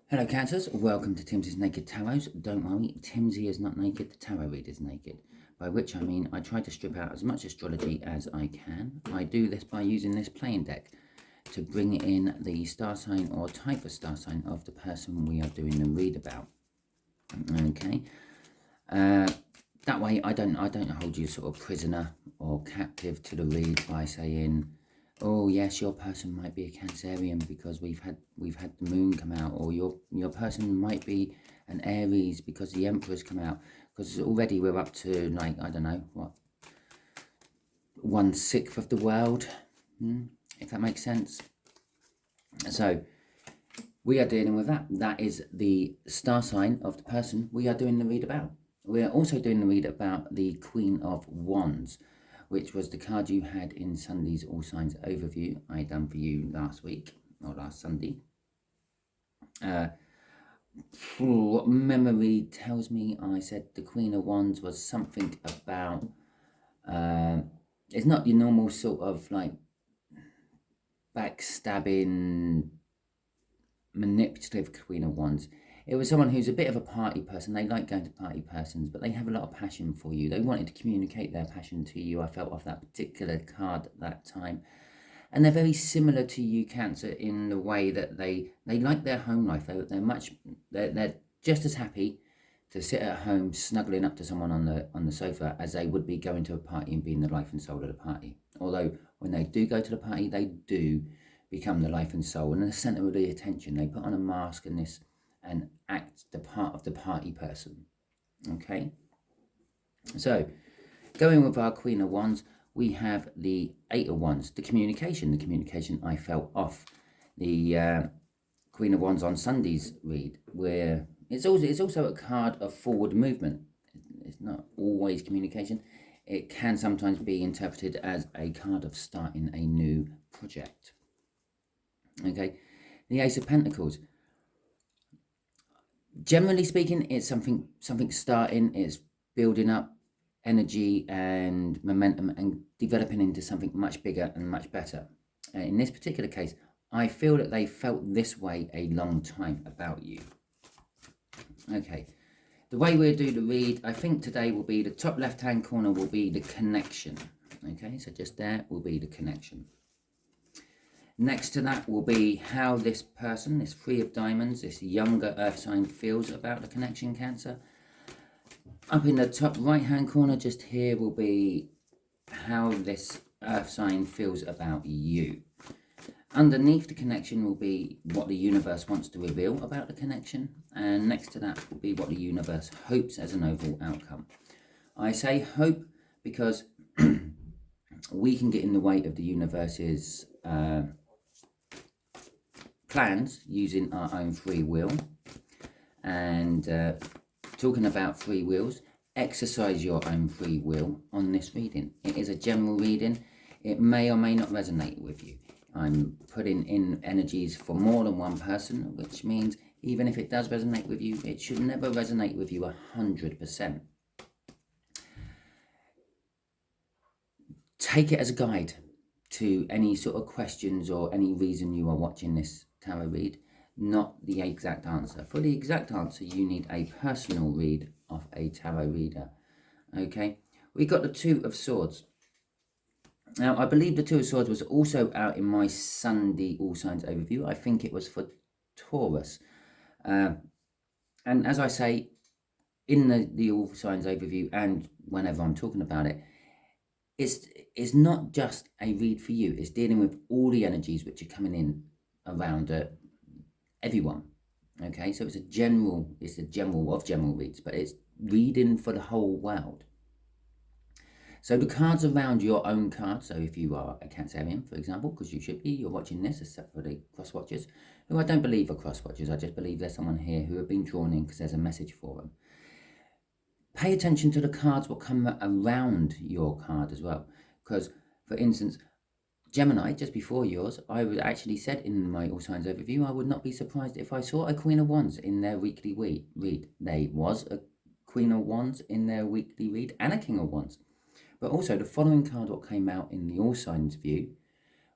Hello Cancers, welcome to Timsy's Naked Tarot. Don't worry, Timsy is not naked, the tarot read is naked. By which I mean I try to strip out as much astrology as I can. I do this by using this playing deck to bring in the star sign or type of star sign of the person we are doing the read about. Okay, that way I don't hold you sort of prisoner or captive to the read by saying, oh yes, your person might be a Cancerian because we've had the moon come out, or your person might be an Aries because the Emperor's come out, because already we're up to, like, I don't know what, 1/6 of the world, if that makes sense. So we are dealing with that. That is the star sign of the person we are doing the read about. We are also doing the read about the Queen of Wands, which was the card you had in Sunday's All Signs overview I done for you last week, or last Sunday. What memory tells me, I said the Queen of Wands was something about, it's not your normal sort of like backstabbing, manipulative Queen of Wands. It was someone who's a bit of a party person. They like going to party persons, but they have a lot of passion for you. They wanted to communicate their passion to you. I felt off that particular card at that time. And they're very similar to you, Cancer, in the way that they like their home life. They're just as happy to sit at home snuggling up to someone on the sofa as they would be going to a party and being the life and soul of the party. Although when they do go to the party, they do become the life and soul and the center of the attention. They put on a mask and act the part of the party person. Okay, so going with our Queen of Wands, we have the Eight of Wands, the communication I felt off the Queen of Wands on Sunday's read, where it's also a card of forward movement. It's not always communication. It can sometimes be interpreted as a card of starting a new project. Okay, the Ace of Pentacles. Generally speaking, it's something starting, it's building up energy and momentum and developing into something much bigger and much better. In this particular case, I feel that they felt this way a long time about you. Okay, the way we'll do the read, I think today will be the top left hand corner will be the connection. Okay, so just there will be the connection. Next to that will be how this person, this Three of Diamonds, this younger earth sign feels about the connection, Cancer. Up in the top right hand corner just here will be how this earth sign feels about you. Underneath the connection will be what the universe wants to reveal about the connection, and next to that will be what the universe hopes as an overall outcome. I say hope because we can get in the way of the universe's plans using our own free will. And talking about free wills, exercise your own free will on this reading. It is a general reading. It may or may not resonate with you. I'm putting in energies for more than one person, which means even if it does resonate with you, it should never resonate with you 100%. Take it as a guide to any sort of questions or any reason you are watching this tarot read, not the exact answer. For the exact answer, you need a personal read of a tarot reader. Okay, we got the Two of Swords. Now, I believe the Two of Swords was also out in my Sunday All Signs overview. I think it was for Taurus. And as I say, in the All Signs overview and whenever I'm talking about it, it's not just a read for you. It's dealing with all the energies which are coming in around everyone. Okay, so it's a general of general reads, but it's reading for the whole world. So the cards around your own card, so if you are a Cancerian, for example, because you should be, you're watching this, except for the cross-watchers, who I don't believe are cross-watchers, I just believe there's someone here who have been drawn in because there's a message for them. Pay attention to the cards what come around your card as well, because, for instance, Gemini, just before yours, I would actually said in my All Signs overview, I would not be surprised if I saw a Queen of Wands in their weekly read. There was a Queen of Wands in their weekly read and a King of Wands. But also the following card what came out in the All Signs view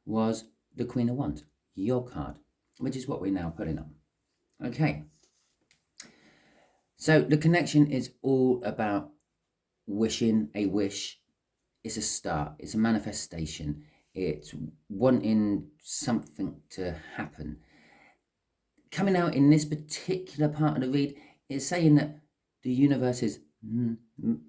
was the Queen of Wands, your card, which is what we're now putting on. Okay. So the connection is all about wishing a wish. It's a start. It's a manifestation. It's wanting something to happen. Coming out in this particular part of the read, it's saying that the universe is,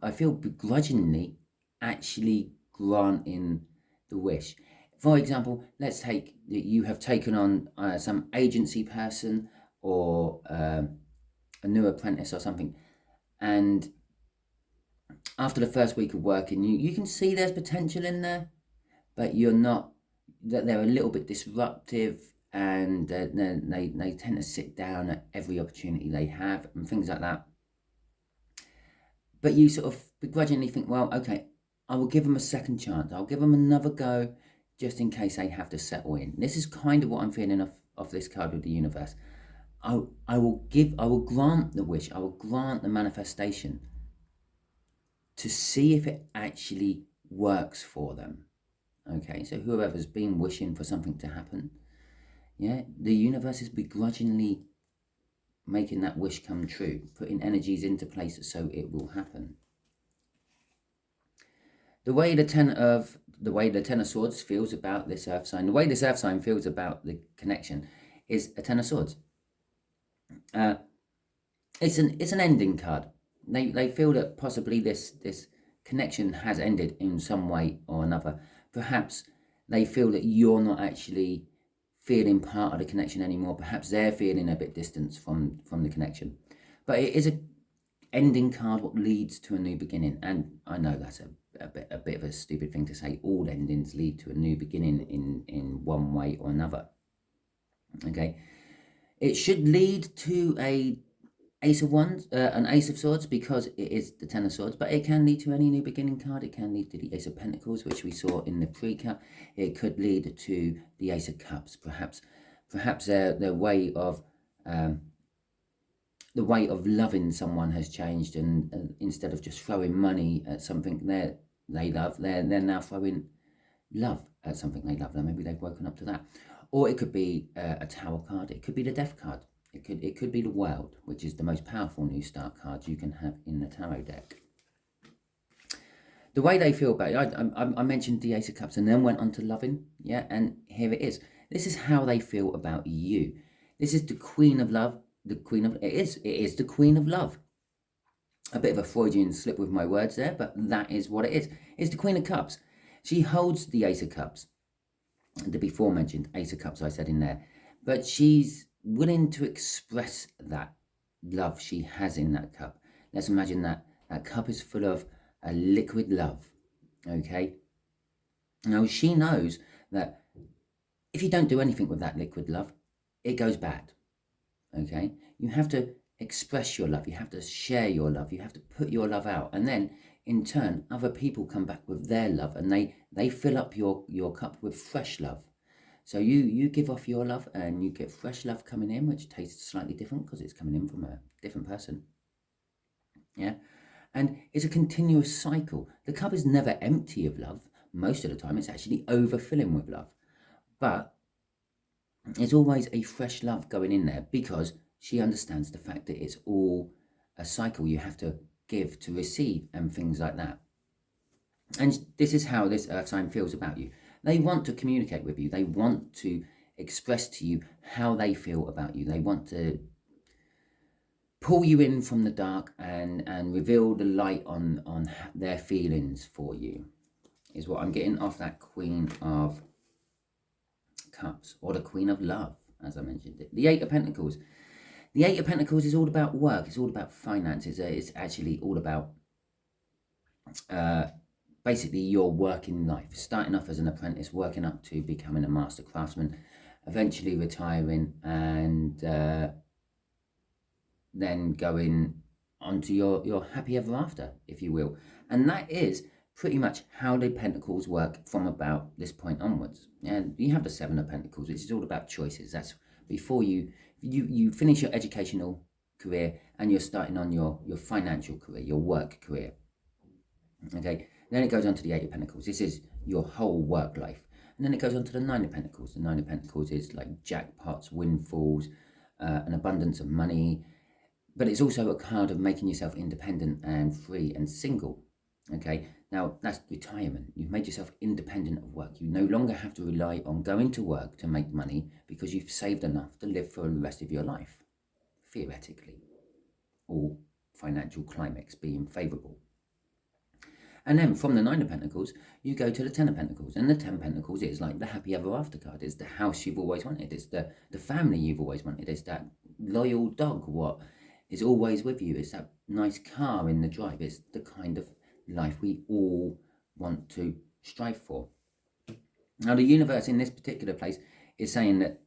I feel, begrudgingly actually granting the wish. For example, let's take that you have taken on some agency person or a new apprentice or something, and after the first week of working, you can see there's potential in there, but you're not, that they're a little bit disruptive, and they tend to sit down at every opportunity they have and things like that. But you sort of begrudgingly think, well, okay, I will give them a second chance. I'll give them another go just in case they have to settle in. This is kind of what I'm feeling off this card with the universe. I will grant the wish, I will grant the manifestation to see if it actually works for them. Okay, so whoever's been wishing for something to happen, yeah, the universe is begrudgingly making that wish come true, putting energies into place so it will happen. The way the Ten of Swords feels about this Earth sign, the way this Earth sign feels about the connection, is a Ten of Swords. It's an ending card. They feel that possibly this connection has ended in some way or another. Perhaps they feel that you're not actually feeling part of the connection anymore. Perhaps they're feeling a bit distant from the connection. But it is a ending card, what leads to a new beginning. And I know that's a bit of a stupid thing to say. All endings lead to a new beginning in one way or another. Okay, it should lead to a Ace of Wands, an Ace of Swords, because it is the Ten of Swords, but it can lead to any new beginning card. It can lead to the Ace of Pentacles, which we saw in the pre-cut. It could lead to the Ace of Cups. Perhaps their way of loving someone has changed, and instead of just throwing money at something they love, they're now throwing love at something they love. Maybe they've woken up to that. Or it could be a Tower card. It could be the Death card. It could be the World, which is the most powerful New Start card you can have in the tarot deck. The way they feel about it, I mentioned the Ace of Cups and then went on to loving, yeah, and here it is. This is how they feel about you. This is the Queen of Love. It is the Queen of Love. A bit of a Freudian slip with my words there, but that is what it is. It's the Queen of Cups. She holds the Ace of Cups, the before mentioned Ace of Cups I said in there, but she's willing to express that love she has in that cup. Let's imagine that cup is full of a liquid love. Okay, now she knows that if you don't do anything with that liquid love, it goes bad. Okay, you have to express your love, you have to share your love, you have to put your love out, and then in turn other people come back with their love, and they fill up your cup with fresh love. So you give off your love and you get fresh love coming in, which tastes slightly different because it's coming in from a different person. Yeah, and it's a continuous cycle. The cup is never empty of love. Most of the time it's actually overfilling with love, but there's always a fresh love going in there because she understands the fact that it's all a cycle. You have to give to receive and things like that. And this is how this Earth sign feels about you. They want to communicate with you. They want to express to you how they feel about you. They want to pull you in from the dark and reveal the light on their feelings for you, is what I'm getting off that Queen of Cups, or the Queen of Love, as I mentioned it. The Eight of Pentacles. The Eight of Pentacles is all about work. It's all about finances. It's actually all about basically your working life, starting off as an apprentice, working up to becoming a master craftsman, eventually retiring, and then going on to your happy ever after, if you will. And that is pretty much how the Pentacles work from about this point onwards. And you have the Seven of Pentacles, which is all about choices. That's before you finish your educational career and you're starting on your financial career, your work career. Okay, then it goes on to the Eight of Pentacles. This is your whole work life. And then it goes on to the Nine of Pentacles. The Nine of Pentacles is like jackpots, windfalls, an abundance of money, but it's also a card of making yourself independent and free and single. Okay, now that's retirement. You've made yourself independent of work. You no longer have to rely on going to work to make money because you've saved enough to live for the rest of your life, theoretically, or financial climax being favourable. And then from the Nine of Pentacles, you go to the Ten of Pentacles. And the Ten of Pentacles is like the happy ever after card. It's the house you've always wanted. It's the family you've always wanted. It's that loyal dog what is always with you. It's that nice car in the drive. It's the kind of life we all want to strive for. Now, the universe in this particular place is saying that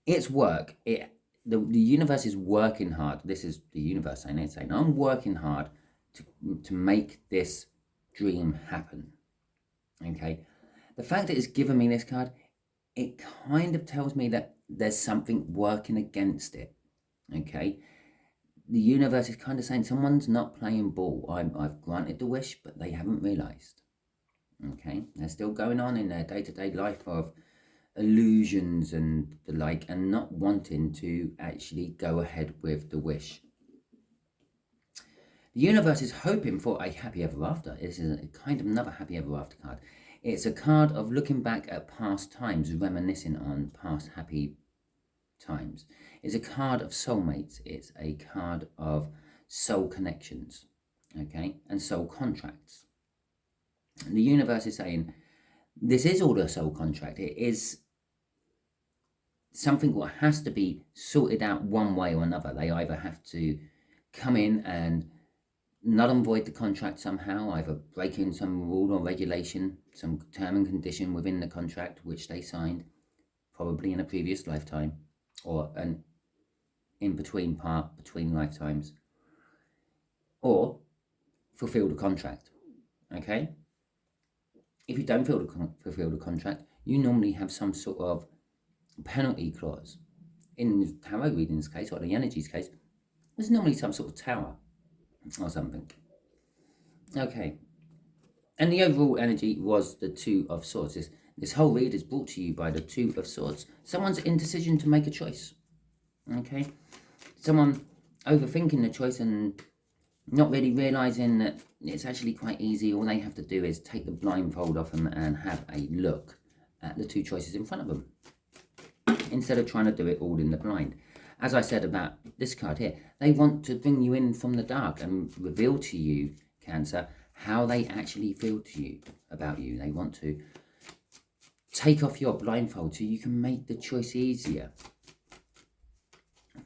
it's work. The universe is working hard. This is the universe saying, it's saying, I'm working hard to make this dream happen. Okay, the fact that it's given me this card, it kind of tells me that there's something working against it. Okay, the universe is kind of saying someone's not playing ball. I've granted the wish, but they haven't realized. Okay, they're still going on in their day-to-day life of illusions and the like, and not wanting to actually go ahead with the wish. The universe is hoping for a happy ever after. This is a kind of another happy ever after card. It's a card of looking back at past times, reminiscing on past happy times. It's a card of soulmates. It's a card of soul connections, okay, and soul contracts. And the universe is saying this is all a soul contract. It is something that has to be sorted out one way or another. They either have to come in and null and void the contract somehow, either break in some rule or regulation, some term and condition within the contract which they signed, probably in a previous lifetime, or an in-between part between lifetimes, or fulfill the contract. Okay? If you don't fulfill the contract, you normally have some sort of penalty clause. In the tarot reading's case, or the energies case, there's normally some sort of tower or something. Okay, and the overall energy was the Two of Swords. This whole read is brought to you by the Two of Swords. Someone's indecision to make a choice. Okay, someone overthinking the choice and not really realizing that it's actually quite easy. All they have to do is take the blindfold off them and have a look at the two choices in front of them, instead of trying to do it all in the blind. As I said about this card here, they want to bring you in from the dark and reveal to you, Cancer, how they actually feel to you, about you. They want to take off your blindfold so you can make the choice easier.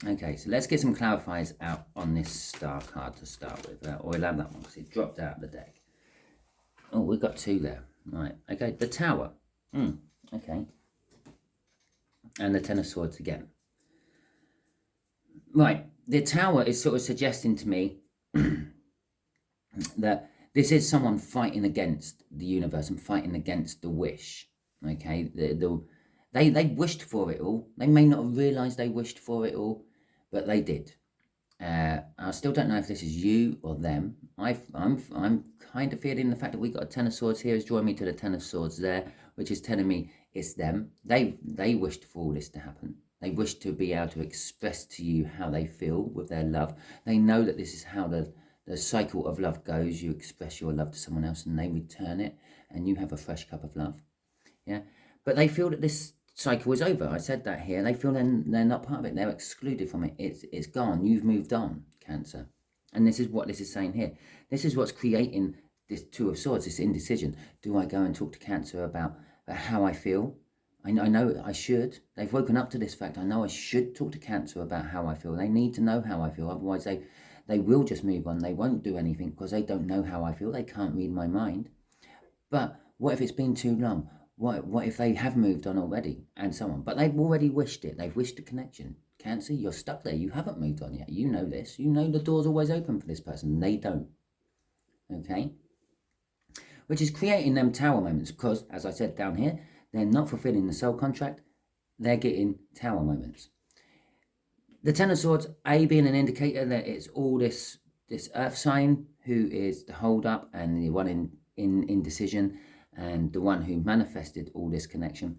Okay, so let's get some clarifiers out on this star card to start with. Or we'll have that one because it dropped out of the deck. Oh, we've got two there. Right, okay, the Tower. Okay. And the Ten of Swords again. Right, the Tower is sort of suggesting to me that this is someone fighting against the universe and fighting against the wish. Okay, they wished for it all. They may not have realised they wished for it all, but they did. I still don't know if this is you or them. I'm kind of feeling the fact that we got a Ten of Swords here is drawing me to the Ten of Swords there, which is telling me it's them. They wished for all this to happen. They wish to be able to express to you how they feel with their love. They know that this is how the cycle of love goes. You express your love to someone else and they return it, and you have a fresh cup of love. Yeah, but they feel that this cycle is over. I said that here. They feel they're not part of it. They're excluded from it. It's gone. You've moved on, Cancer. And this is what this is saying here. This is what's creating this Two of Swords, this indecision. Do I go and talk to Cancer about how I feel? I know I should. They've woken up to this fact. I know I should talk to Cancer about how I feel. They need to know how I feel. Otherwise, they will just move on. They won't do anything because they don't know how I feel. They can't read my mind. But what if it's been too long? What if they have moved on already, and so on? But they've already wished it. They've wished a connection. Cancer, you're stuck there. You haven't moved on yet. You know this. You know the door's always open for this person. They don't. Okay? Which is creating them tower moments because, as I said down here, they're not fulfilling the soul contract. They're getting tower moments. The Ten of Swords, A, being an indicator that it's all this earth sign who is the hold up and the one in indecision, and the one who manifested all this connection.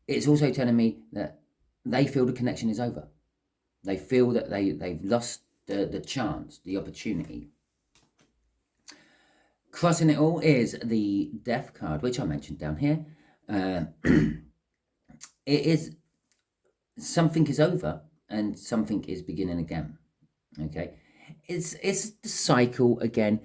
It's also telling me that they feel the connection is over. They feel that they've lost the chance, the opportunity. Crossing it all is the Death card, which I mentioned down here. It is something is over and something is beginning again. Okay, it's the cycle again.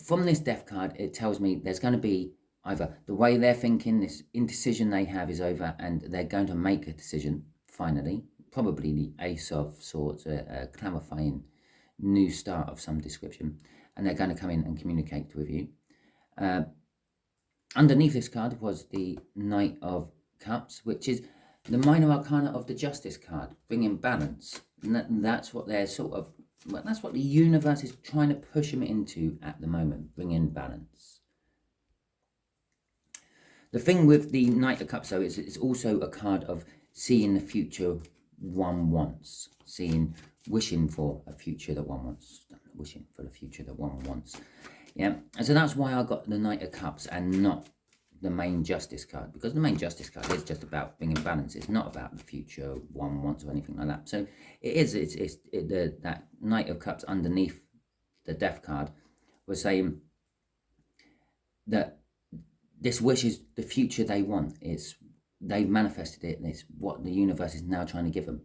From this Death card, it tells me there's going to be either the way they're thinking, this indecision they have is over, and they're going to make a decision finally. Probably the Ace of Swords, a clarifying new start of some description, and they're going to come in and communicate with you. Underneath this card was the Knight of Cups, which is the minor arcana of the Justice card, bringing balance. And that's what they're that's what the universe is trying to push them into at the moment, bringing balance. The thing with the Knight of Cups, though, is it's also a card of seeing the future one wants, wishing for a future that one wants, wishing for the future that one wants. Yeah, and so that's why I got the Knight of Cups and not the main Justice card, because the main Justice card is just about bringing balance. It's not about the future one wants or anything like that. So that Knight of Cups underneath the Death card was saying that this wish is the future they want. They've manifested it, and it's what the universe is now trying to give them.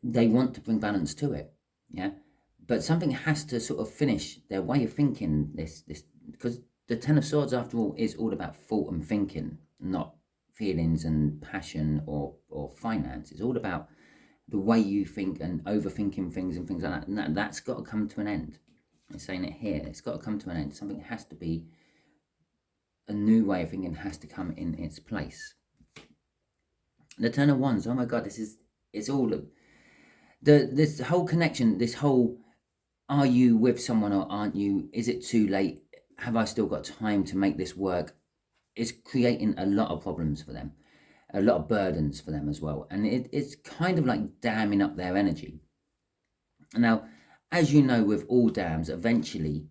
They want to bring balance to it, yeah. But something has to sort of finish their way of thinking this because the Ten of Swords, after all, is all about thought and thinking, not feelings and passion or finance. It's all about the way you think and overthinking things and things like that. And that's got to come to an end. I'm saying it here. It's got to come to an end. Something has to be, a new way of thinking has to come in its place. The Ten of Wands, oh my God, it's all of this whole connection, this whole, are you with someone or aren't you? Is it too late? Have I still got time to make this work? It's creating a lot of problems for them, a lot of burdens for them as well. And it's kind of like damming up their energy. Now, as you know, with all dams, eventually,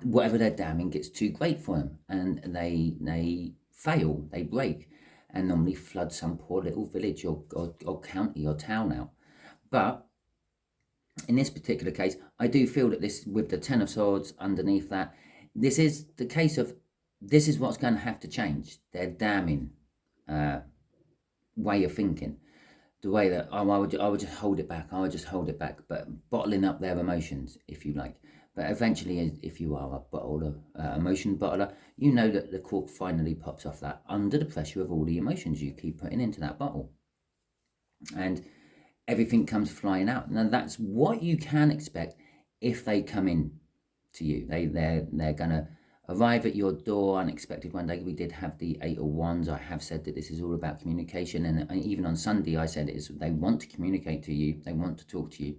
whatever they're damming gets too great for them, and they fail, they break, and normally flood some poor little village or county or town out. But in this particular case, I do feel that this, with the Ten of Swords underneath that, this is the case of, this is what's going to have to change. Their damning way of thinking. The way that, I would just hold it back, but bottling up their emotions, if you like. But eventually, if you are a bottler, emotion bottler, you know that the cork finally pops off that under the pressure of all the emotions you keep putting into that bottle. And everything comes flying out. Now, that's what you can expect if they come in to you. They're going to arrive at your door unexpected one day. We did have the Eight of Wands. I have said that this is all about communication. And even on Sunday, I said they want to communicate to you. They want to talk to you.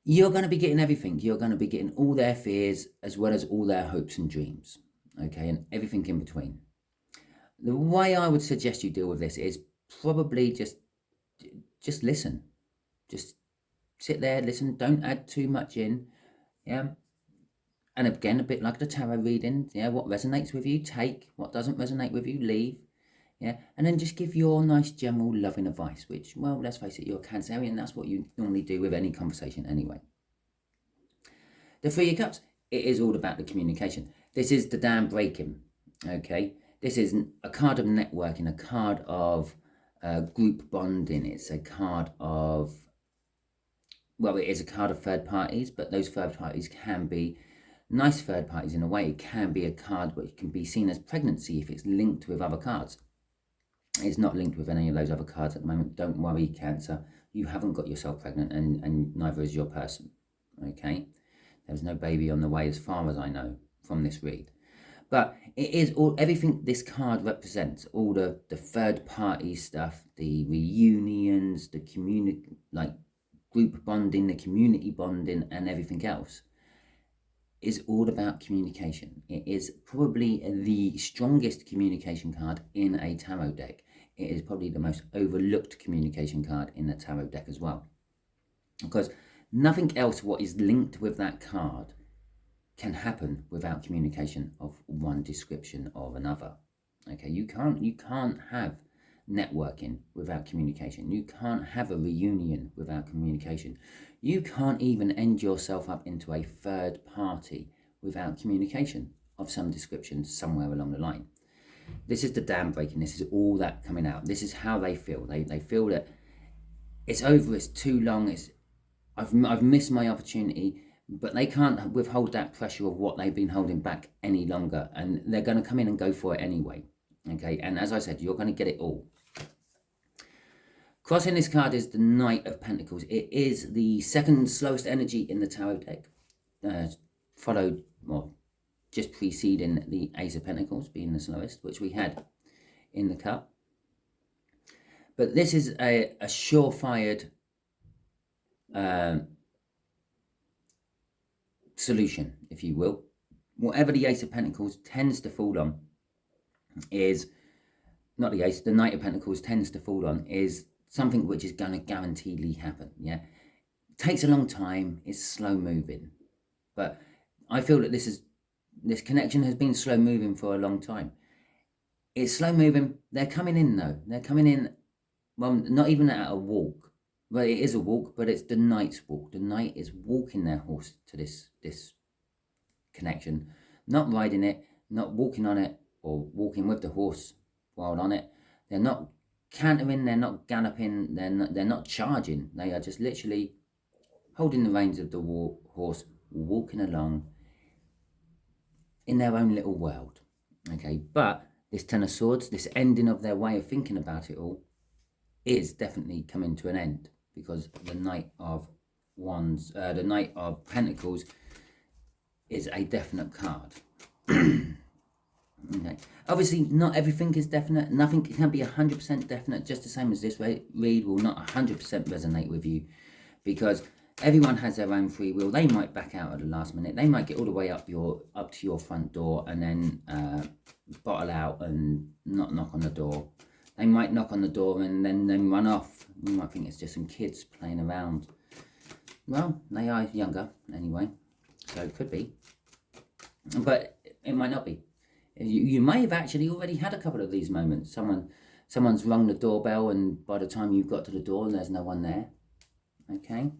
You're going to be getting everything. You're going to be getting all their fears as well as all their hopes and dreams. Okay, and everything in between. The way I would suggest you deal with this is probably just listen. Just sit there, listen. Don't add too much in. Yeah. And again, a bit like the tarot reading. Yeah. What resonates with you, take. What doesn't resonate with you, leave. Yeah. And then just give your nice general loving advice, which, well, let's face it, you're a Cancerian. That's what you normally do with any conversation anyway. The Three of Cups, it is all about the communication. This is the dam breaking. Okay. This is a card of networking, a card of group bonding. It's a card of, well, it is a card of third parties, but those third parties can be nice third parties in a way. It can be a card which can be seen as pregnancy if it's linked with other cards. It's not linked with any of those other cards at the moment. Don't worry, Cancer. You haven't got yourself pregnant, and neither is your person. Okay? There's no baby on the way as far as I know from this read. But it is everything this card represents, all the third party stuff, the reunions, the group bonding, the community bonding, and everything else is all about communication. It is probably the strongest communication card in a tarot deck. It is probably the most overlooked communication card in the tarot deck as well. Because nothing else what is linked with that card can happen without communication of one description or another. Okay, you can't have networking without communication. You can't have a reunion without communication. You can't even end yourself up into a third party without communication of some description somewhere along the line. This is the dam breaking. This is all that coming out. This is how they feel. They feel that it's over, it's too long, I've missed my opportunity, but they can't withhold that pressure of what they've been holding back any longer, and they're going to come in and go for it anyway. Okay, and as I said, you're going to get it all. Crossing this card is the Knight of Pentacles. It is the second slowest energy in the tarot deck, followed, well, just preceding the Ace of Pentacles being the slowest, which we had in the cup. But this is a surefire solution, if you will. Whatever the Ace of Pentacles tends to fall on is, not the Ace, the Knight of Pentacles tends to fall on is something which is going to guaranteedly happen. Yeah, it takes a long time, it's slow moving, but I feel that this connection has been slow moving for a long time. It's slow moving. They're coming in though. They're coming in, well, not even at a walk. Well, it is a walk, but it's the Knight's walk. The Knight is walking their horse to this connection, not riding it, not walking on it, or walking with the horse while on it. They're not cantering, they're not galloping, they're not charging. They are just literally holding the reins of the horse, walking along in their own little world. Okay, but this Ten of Swords, this ending of their way of thinking about it all, is definitely coming to an end, because the Knight of Wands, the Knight of Pentacles is a definite card. Okay, obviously not everything is definite. Nothing can be 100% definite, just the same as this read will not 100% resonate with you, because everyone has their own free will. They might back out at the last minute. They might get all the way up to your front door and then bottle out and not knock on the door. They might knock on the door and then run off. You might think it's just some kids playing around. Well, they are younger anyway, so it could be. But it might not be. You may have actually already had a couple of these moments. Someone's rung the doorbell, and by the time you've got to the door, there's no one there. Okay.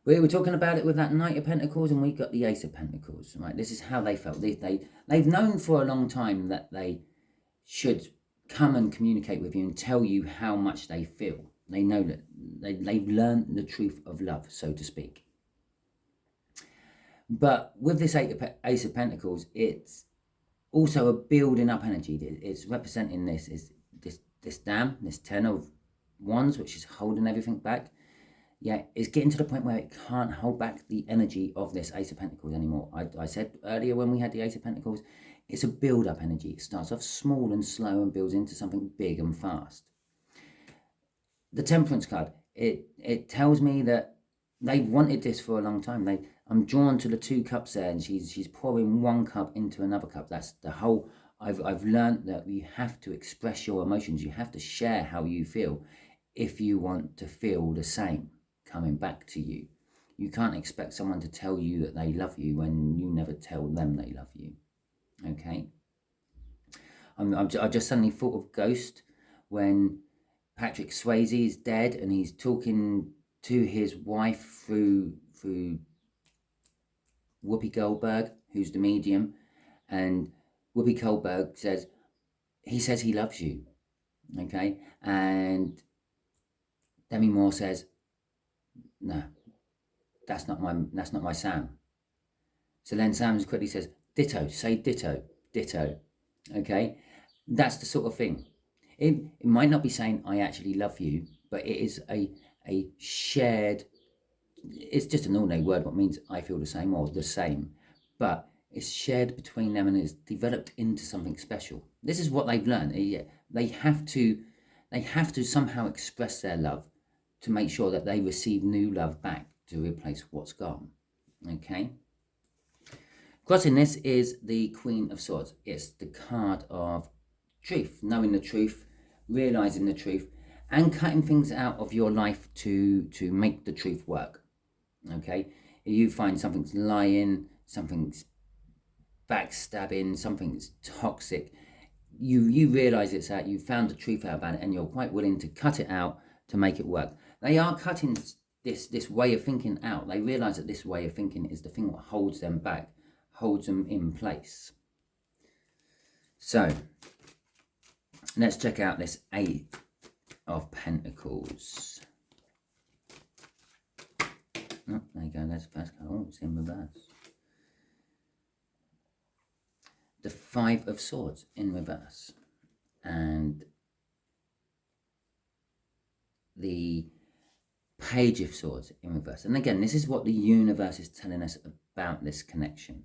We were talking about it with that Knight of Pentacles, and we got the Ace of Pentacles. Right. This is how they felt. They've known for a long time that they should come and communicate with you and tell you how much they feel. They know that they've learned the truth of love, so to speak. But with this Ace of Pentacles, it's also a building up energy. It's representing this dam, this Ten of Wands, which is holding everything back. Yeah, it's getting to the point where it can't hold back the energy of this Ace of Pentacles anymore. I said earlier when we had the Ace of Pentacles, it's a build-up energy. It starts off small and slow and builds into something big and fast. The Temperance card, it tells me that they've wanted this for a long time. I'm drawn to the two cups there, and she's pouring one cup into another cup. That's the whole. I've learned that you have to express your emotions. You have to share how you feel if you want to feel the same coming back to you. You can't expect someone to tell you that they love you when you never tell them they love you. Okay. I just suddenly thought of Ghost when Patrick Swayze is dead and he's talking to his wife through Whoopi Goldberg, who's the medium, and Whoopi Goldberg says he loves you, okay, and Demi Moore says, no, that's not my Sam. So then Sam quickly says, ditto, say ditto, okay. That's the sort of thing. It might not be saying I actually love you, but it is a shared, it's just an all-day word, what means I feel the same or the same, but it's shared between them and it's developed into something special. This is what they've learned. They have to somehow express their love to make sure that they receive new love back to replace what's gone. Okay. Crossing this is the Queen of Swords. It's the card of truth, knowing the truth, realizing the truth, and cutting things out of your life to make the truth work. Okay, if you find something's lying, something's backstabbing, something that's toxic, you realize it's that you found the truth out about it, and you're quite willing to cut it out to make it work. They are cutting this way of thinking out. They realize that this way of thinking is the thing that holds them back, holds them in place. So let's check out this 8 of Pentacles. Oh, there you go, that's the first card. Oh, it's in reverse. The 5 of Swords in reverse. And the Page of Swords in reverse. And again, this is what the universe is telling us about this connection.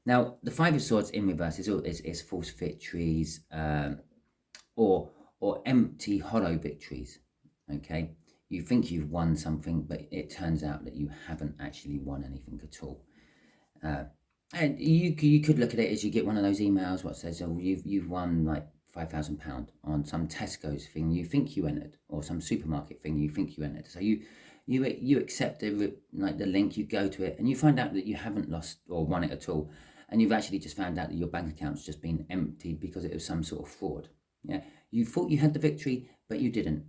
Now, the 5 of Swords in reverse is false victories, or empty, hollow victories. Okay, you think you've won something, but it turns out that you haven't actually won anything at all. And you could look at it as you get one of those emails what says, oh, you've won like £5,000 on some Tesco's thing you think you entered, or some supermarket thing you think you entered. So you accept like the link, you go to it, and you find out that you haven't lost or won it at all, and you've actually just found out that your bank account's just been emptied because it was some sort of fraud. Yeah, you thought you had the victory, but you didn't.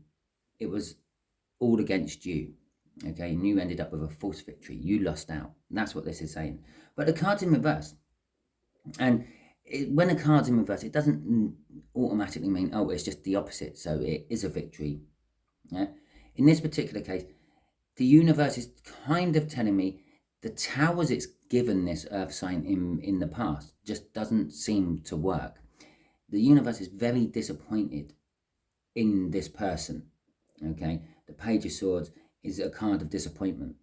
It was all against you. Okay, and you ended up with a false victory. You lost out. And that's what this is saying. But the card's in reverse, and when a card's in reverse, it doesn't automatically mean, oh, it's just the opposite, so it is a victory. Yeah. In this particular case, the universe is kind of telling me the towers it's given this earth sign in the past just doesn't seem to work. The universe is very disappointed in this person. Okay, the Page of Swords is a card of disappointment.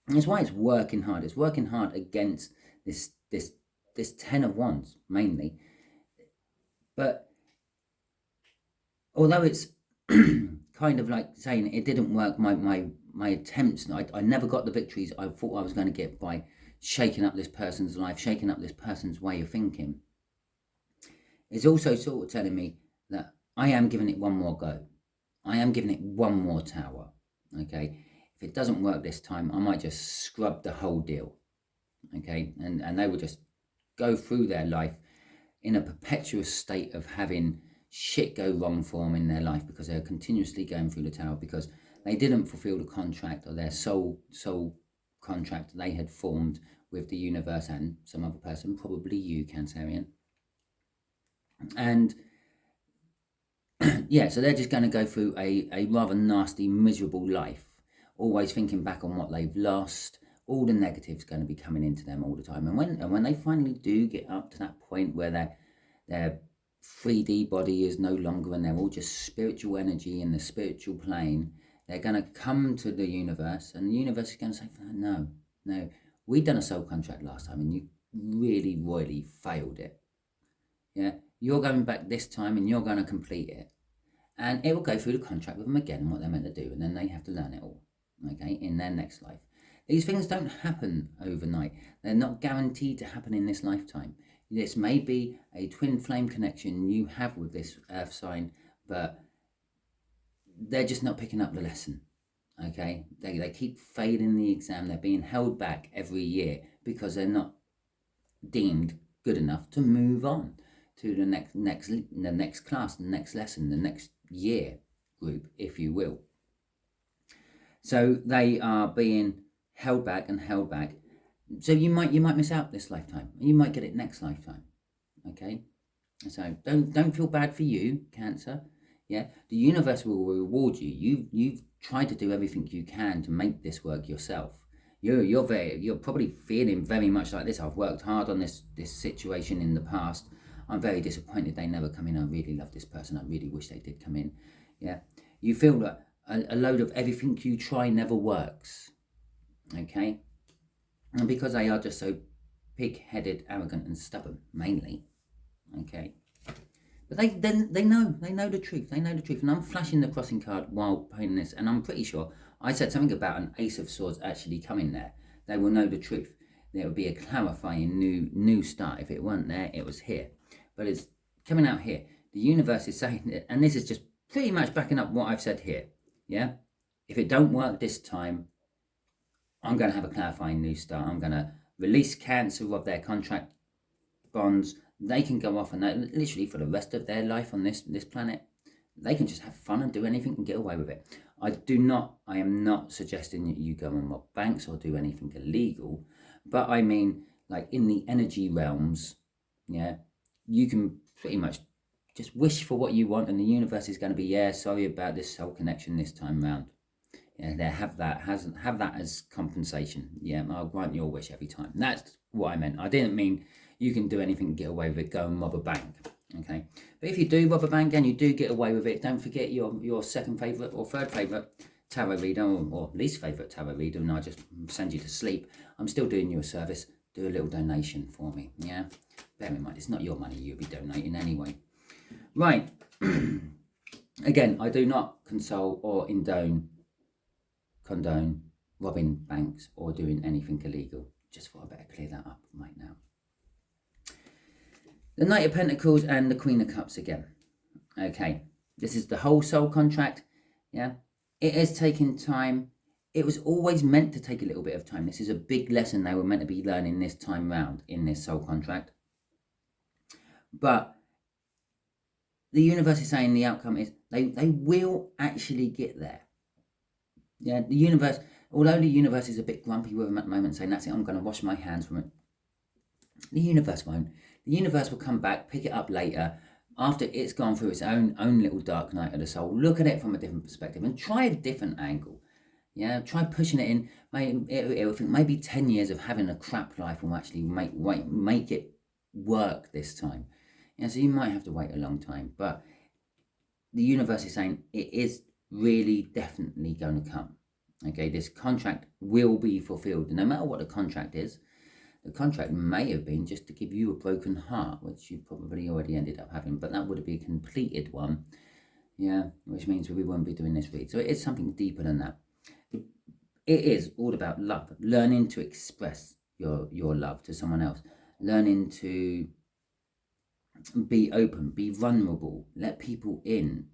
And that's why it's working hard. It's working hard against this 10 of Wands mainly. But although it's kind of like saying it didn't work, my attempts, I never got the victories I thought I was going to get by shaking up this person's life, shaking up this person's way of thinking. It's also sort of telling me that I am giving it one more go. I am giving it one more tower. Okay, if it doesn't work this time, I might just scrub the whole deal. Okay, and they will just go through their life in a perpetual state of having shit go wrong for them in their life, because they're continuously going through the tower because they didn't fulfill the contract, or their soul contract they had formed with the universe and some other person, probably you, Cancerian. And yeah, so they're just going to go through a rather nasty, miserable life, always thinking back on what they've lost. All the negatives going to be coming into them all the time. And when they finally do get up to that point where their 3D body is no longer, and they're all just spiritual energy in the spiritual plane, they're going to come to the universe, and the universe is going to say, no, we've done a soul contract last time, and you really, royally failed it. Yeah, you're going back this time, and you're going to complete it. And it will go through the contract with them again and what they're meant to do, and then they have to learn it all, okay, in their next life. These things don't happen overnight. They're not guaranteed to happen in this lifetime. This may be a twin flame connection you have with this earth sign, but they're just not picking up the lesson, okay? They keep failing the exam. They're being held back every year because they're not deemed good enough to move on to the next class, the next lesson, the next year group, if you will. So they are being held back. So you might miss out this lifetime, and you might get it next lifetime. Okay, so don't feel bad for you, Cancer. Yeah, the universe will reward you. You've tried to do everything you can to make this work yourself. You're probably feeling very much like this. I've worked hard on this situation in the past. I'm very disappointed they never come in. I really love this person. I really wish they did come in. Yeah, you feel that a load of everything you try never works. Okay, and because they are just so pig-headed, arrogant, and stubborn, mainly. Okay, but they know the truth. They know the truth, and I'm flashing the crossing card while painting this, and I'm pretty sure I said something about an Ace of Swords actually coming there. They will know the truth. There will be a clarifying new start. If it weren't there, it was here, but it's coming out here. The universe is saying it, and this is just pretty much backing up what I've said here. Yeah, if it don't work this time, I'm going to have a clarifying new start. I'm going to release Cancer of their contract bonds. They can go off and literally for the rest of their life on this planet, they can just have fun and do anything and get away with it. I am not suggesting that you go and rob banks or do anything illegal, but I mean, like in the energy realms, yeah, you can pretty much just wish for what you want, and the universe is going to be, yeah, sorry about this soul connection this time round. Yeah, they have that as compensation. Yeah, I'll grant your wish every time. That's what I meant. I didn't mean you can do anything and get away with it, go and rob a bank. Okay, but if you do rob a bank and you do get away with it, don't forget your second favourite or third favourite tarot reader or least favourite tarot reader, and I just send you to sleep. I'm still doing you a service. Do a little donation for me. Yeah, bear in mind it's not your money you'll be donating anyway. Right. Again, I do not console or condone robbing banks or doing anything illegal. Just thought I better clear that up right now. The Knight of Pentacles and the Queen of Cups again. Okay, this is the whole soul contract. Yeah, it is taking time. It was always meant to take a little bit of time. This is a big lesson they were meant to be learning this time round in this soul contract. But the universe is saying the outcome is they will actually get there. Yeah, the universe, although the universe is a bit grumpy with them at the moment, saying, that's it, I'm going to wash my hands from it. The universe won't. The universe will come back, pick it up later, after it's gone through its own little dark night of the soul. Look at it from a different perspective and try a different angle. Yeah, try pushing it in. It'll think maybe 10 years of having a crap life will actually make it work this time. Yeah, so you might have to wait a long time, but the universe is saying it is really definitely going to come. Okay, this contract will be fulfilled. No matter what the contract is, the contract may have been just to give you a broken heart, which you probably already ended up having, but that would be a completed one. Yeah, which means we won't be doing this read. So it is something deeper than that. It is all about love, learning to express your love to someone else, learning to be open, be vulnerable, let people in.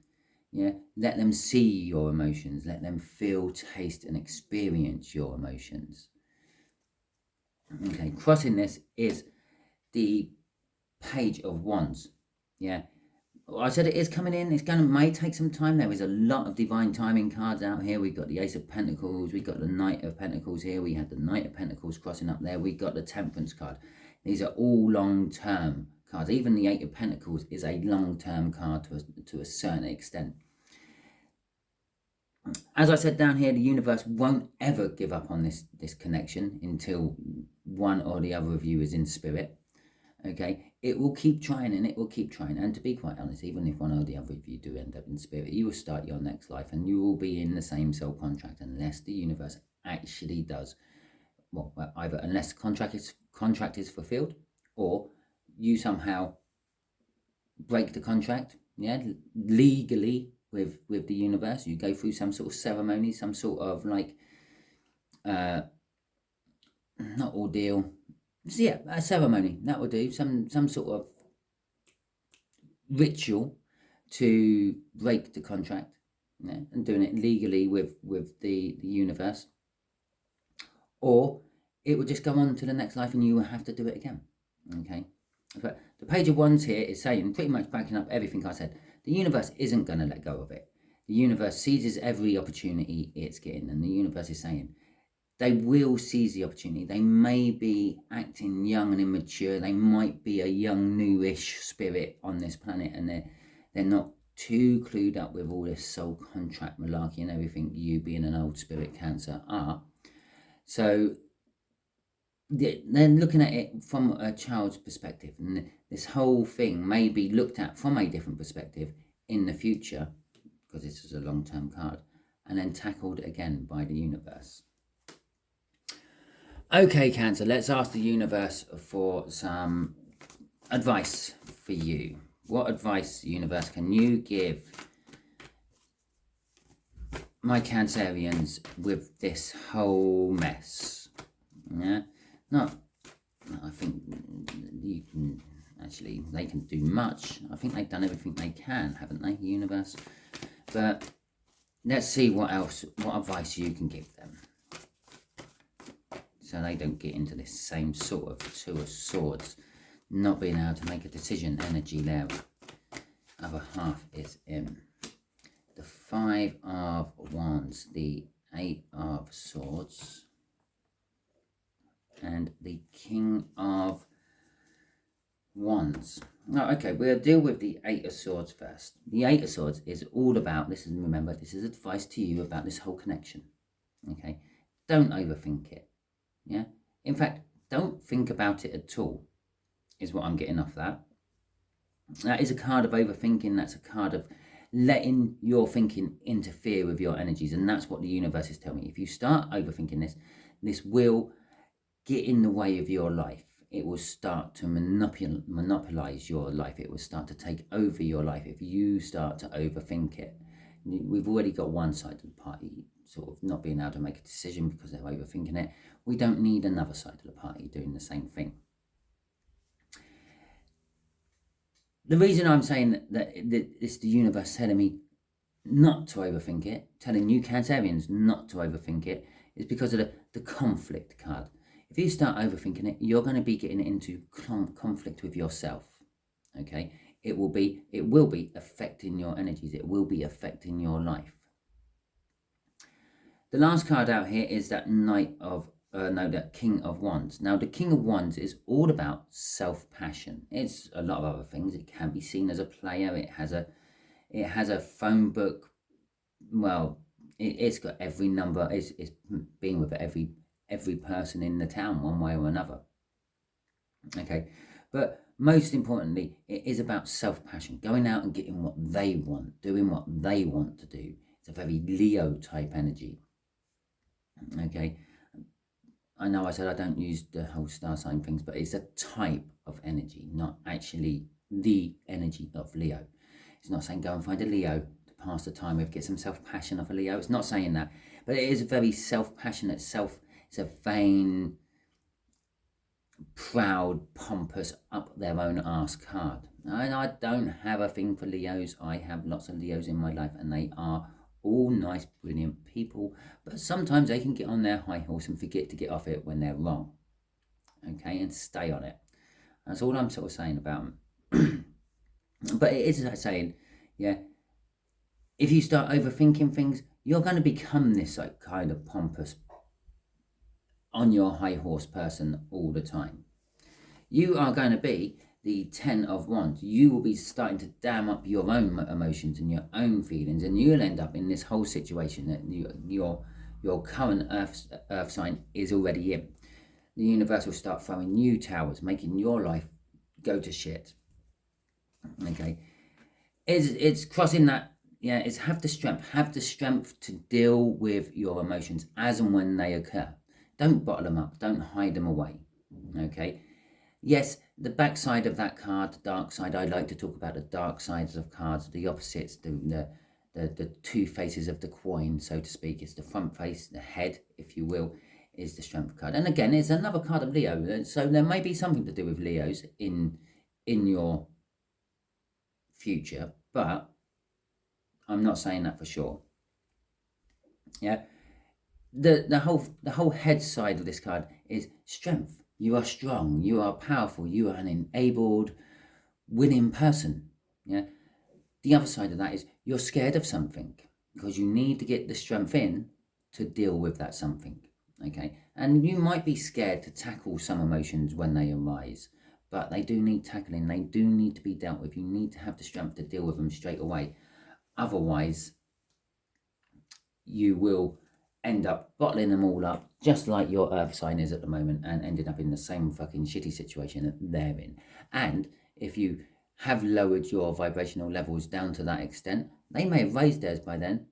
Yeah, let them see your emotions, let them feel, taste and experience your emotions. Okay, crossing this is the Page of Wands. Yeah, I said it is coming in. It's may take some time. There is a lot of divine timing cards out here. We've got the Ace of Pentacles. We've got the Knight of Pentacles here. We had the Knight of Pentacles crossing up there. We got the Temperance card. These are all long-term cards. Even the Eight of Pentacles is a long-term card to a certain extent. As I said down here, the universe won't ever give up on this connection until one or the other of you is in spirit. Okay, it will keep trying and it will keep trying. And to be quite honest, even if one or the other of you do end up in spirit, you will start your next life and you will be in the same soul contract unless the universe actually does. Well, either unless the contract is fulfilled, or you somehow break the contract, yeah, legally with the universe. You go through some sort of ceremony, some sort of like not ordeal. So yeah, a ceremony, that will do. Some sort of ritual to break the contract, yeah, and doing it legally with the universe. Or it will just go on to the next life and you will have to do it again. Okay. But the Page of Wands here is saying, pretty much backing up everything I said, the universe isn't going to let go of it. The universe seizes every opportunity it's getting, and the universe is saying they will seize the opportunity. They may be acting young and immature. They might be a young, newish spirit on this planet, and they're not too clued up with all this soul contract malarkey and everything you being an old spirit Cancer are. So they're looking at it from a child's perspective, and this whole thing may be looked at from a different perspective in the future, because this is a long-term card, and then tackled again by the universe. Okay, Cancer, let's ask the universe for some advice for you. What advice, universe, can you give my Cancerians with this whole mess? Yeah, I think you can actually, they can do much. I think they've done everything they can, haven't they, the universe? But let's see what advice you can give them. so they don't get into this same sort of Two of Swords, not being able to make a decision energy there. Other half is in. The Five of Wands, the Eight of Swords, and the King of Wands. Oh, okay, we'll deal with the Eight of Swords first. The Eight of Swords is all about, remember, this is advice to you about this whole connection. Okay, don't overthink it. Yeah, in fact, don't think about it at all, is what I'm getting off that. That is a card of overthinking. That's a card of letting your thinking interfere with your energies, and that's what the universe is telling me. If you start overthinking this will get in the way of your life. It will start to monopolize your life. It will start to take over your life if you start to overthink it. We've already got one side of the party sort of not being able to make a decision because they're overthinking it. We don't need another side of the party doing the same thing. The reason I'm saying that it's the universe telling me not to overthink it, telling you Cancerians not to overthink it, is because of the conflict card. If you start overthinking it, you're going to be getting into conflict with yourself. Okay, it will be affecting your energies. It will be affecting your life. The last card out here is that that King of Wands. Now, the King of Wands is all about self-passion. It's a lot of other things. It can be seen as a player. It has a phone book. Well, it's got every number. It's been with every person in the town one way or another. Okay, but most importantly, it is about self-passion, going out and getting what they want, doing what they want to do. It's a very Leo type energy. Okay, I know I said I don't use the whole star sign things, but it's a type of energy, not actually the energy of Leo. It's not saying go and find a Leo to pass the time with, get some self-passion off a Leo. It's not saying that, but it is a very self-passionate, it's a vain, proud, pompous, up their own arse card. And I don't have a thing for Leos. I have lots of Leos in my life, and they are all nice, brilliant people, but sometimes they can get on their high horse and forget to get off it when they're wrong. Okay, and stay on it. That's all I'm sort of saying about them. But it is saying, yeah, if you start overthinking things, you're going to become this like kind of pompous, on your high horse person all the time. You are going to be the 10 of Wands. You will be starting to dam up your own emotions and your own feelings, and you'll end up in this whole situation that your current earth sign is already in. The universe will start throwing new towers, making your life go to shit. Okay, it's crossing that. Yeah, it's have the strength to deal with your emotions as and when they occur. Don't bottle them up. Don't hide them away. Okay. Yes, the backside of that card, the dark side, I like to talk about the dark sides of cards, the opposites, the two faces of the coin, so to speak. It's the front face, the head, if you will, is the strength card. And again, it's another card of Leo, so there may be something to do with Leos in your future, but I'm not saying that for sure. Yeah, the whole head side of this card is strength. You are strong, you are powerful, you are an enabled, winning person. Yeah. The other side of that is you're scared of something because you need to get the strength in to deal with that something. Okay. And you might be scared to tackle some emotions when they arise, but they do need tackling. They do need to be dealt with. You need to have the strength to deal with them straight away. Otherwise, you will end up bottling them all up, just like your earth sign is at the moment, and ended up in the same fucking shitty situation that they're in. And if you have lowered your vibrational levels down to that extent, they may have raised theirs by then,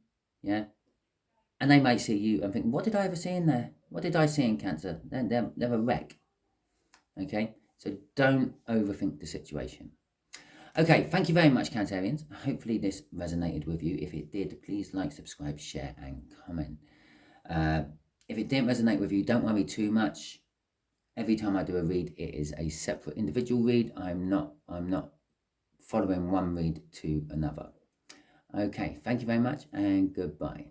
yeah? And they may see you and think, what did I ever see in there? What did I see in Cancer? They're a wreck, okay? So don't overthink the situation. Okay, thank you very much, Cancerians. Hopefully this resonated with you. If it did, please like, subscribe, share, and comment. If it didn't resonate with you, don't worry too much. Every time I do a read, it is a separate individual read. I'm not following one read to another. Okay, thank you very much and goodbye.